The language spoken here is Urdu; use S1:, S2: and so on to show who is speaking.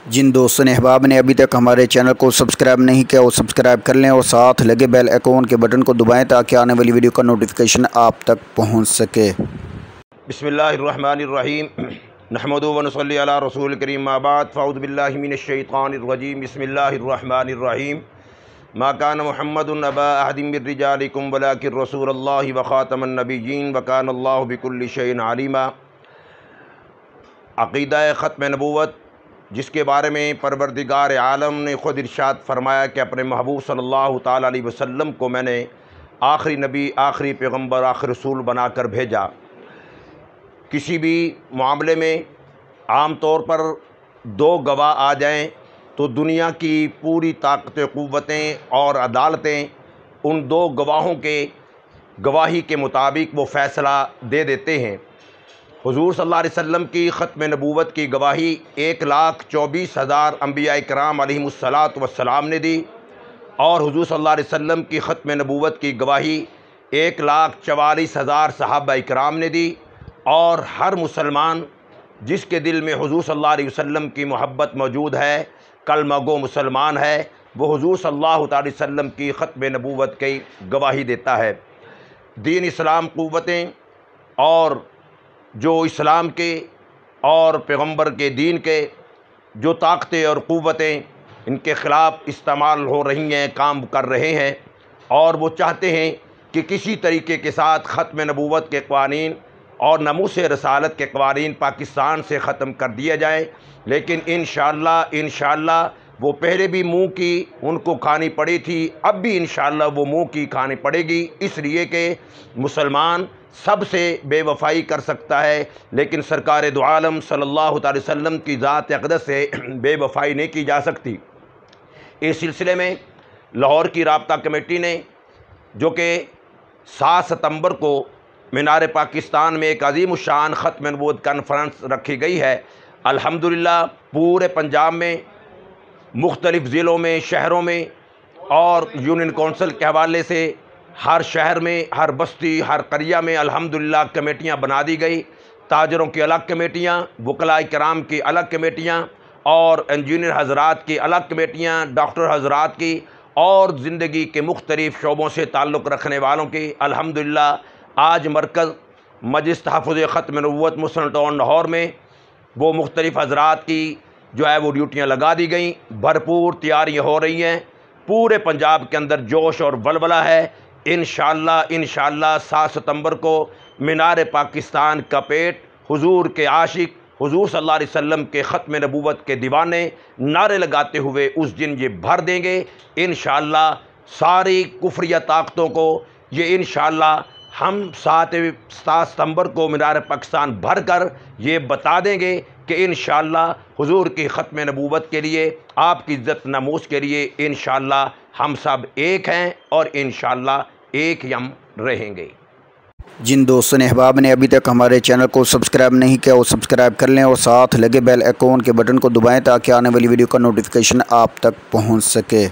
S1: جن دوستوں نے احباب نے ابھی تک ہمارے چینل کو سبسکرائب نہیں کیا وہ سبسکرائب کر لیں اور ساتھ لگے بیل آئیکن کے بٹن کو دبائیں تاکہ آنے والی ویڈیو کا نوٹیفیکیشن آپ تک پہنچ سکے۔
S2: بسم اللہ الرحمن الرحیم نحمدہ و نصلی علی رسول کریم ما بعد فاعوذ باللہ من الشیطان الرجیم بسم اللہ الرحمن الرحیم ما کان محمد ابا احد من رجالکم ولکن رسول اللہ وخاتم النبیین وکان اللہ بکل شیء علیما۔ عقیدہ ختم نبوت، جس کے بارے میں پروردگار عالم نے خود ارشاد فرمایا کہ اپنے محبوب صلی اللہ تعالیٰ علیہ وسلم کو میں نے آخری نبی، آخری پیغمبر، آخری رسول بنا کر بھیجا۔ کسی بھی معاملے میں عام طور پر دو گواہ آ جائیں تو دنیا کی پوری طاقتیں، قوتیں اور عدالتیں ان دو گواہوں کے گواہی کے مطابق وہ فیصلہ دے دیتے ہیں۔ حضور صلی اللہ علیہ وسلم کی ختم نبوت کی گواہی 1,24,000 انبیاء کرام علیہم السلام نے دی، اور حضور صلی اللہ علیہ وسلم کی ختم نبوت کی گواہی 1,44,000 صحابہ کرام نے دی، اور ہر مسلمان جس کے دل میں حضور صلی اللہ علیہ وسلم کی محبت موجود ہے، کلمہ گو مسلمان ہے، وہ حضور صلی اللہ علیہ وسلم کی ختم نبوت کی گواہی دیتا ہے۔ دین اسلام، قوتیں اور جو اسلام کے اور پیغمبر کے دین کے جو طاقتیں اور قوتیں ان کے خلاف استعمال ہو رہی ہیں، کام کر رہے ہیں، اور وہ چاہتے ہیں کہ کسی طریقے کے ساتھ ختم نبوت کے قوانین اور ناموس رسالت کے قوانین پاکستان سے ختم کر دیا جائے، لیکن انشاءاللہ وہ پہلے بھی منہ کی ان کو کھانی پڑی تھی، اب بھی انشاءاللہ وہ منہ کی کھانی پڑے گی، اس لیے کہ مسلمان سب سے بے وفائی کر سکتا ہے لیکن سرکار دو عالم صلی اللہ علیہ وسلم کی ذات اقدس سے بے وفائی نہیں کی جا سکتی۔ اس سلسلے میں لاہور کی رابطہ کمیٹی نے، جو کہ 7 ستمبر کو مینار پاکستان میں ایک عظیم الشان ختم نبوت کانفرنس رکھی گئی ہے، الحمدللہ پورے پنجاب میں مختلف ضلعوں میں، شہروں میں اور یونین کونسل کے حوالے سے ہر شہر میں، ہر بستی، ہر قریہ میں الحمدللہ کمیٹیاں بنا دی گئی۔ تاجروں کی الگ کمیٹیاں، وکلاء کرام کی الگ کمیٹیاں، اور انجینئر حضرات کی الگ کمیٹیاں، ڈاکٹر حضرات کی، اور زندگی کے مختلف شعبوں سے تعلق رکھنے والوں کی الحمدللہ آج مرکز مجلس تحفظ ختم نبوت مسلم ٹاؤن لاہور میں وہ مختلف حضرات کی جو ہے وہ ڈیوٹیاں لگا دی گئیں، بھرپور تیاریاں ہو رہی ہیں، پورے پنجاب کے اندر جوش اور ولولہ ہے۔ انشاءاللہ 7 ستمبر کو مینار پاکستان کا پیٹ حضور کے عاشق، حضور صلی اللہ علیہ وسلم کے ختم نبوت کے دیوانے نعرے لگاتے ہوئے اس دن یہ بھر دیں گے۔ انشاءاللہ ساری کفریہ طاقتوں کو یہ انشاءاللہ ہم 7 ستمبر کو مینار پاکستان بھر کر یہ بتا دیں گے کہ انشاءاللہ حضور کی ختم نبوت کے لیے، آپ کی عزت ناموس کے لیے انشاءاللہ ہم سب ایک ہیں اور انشاءاللہ ایک ہی ہم رہیں گے۔
S1: جن دوستوں نے احباب نے ابھی تک ہمارے چینل کو سبسکرائب نہیں کیا وہ سبسکرائب کر لیں اور ساتھ لگے بیل آئیکن کے بٹن کو دبائیں تاکہ آنے والی ویڈیو کا نوٹیفیکیشن آپ تک پہنچ سکے۔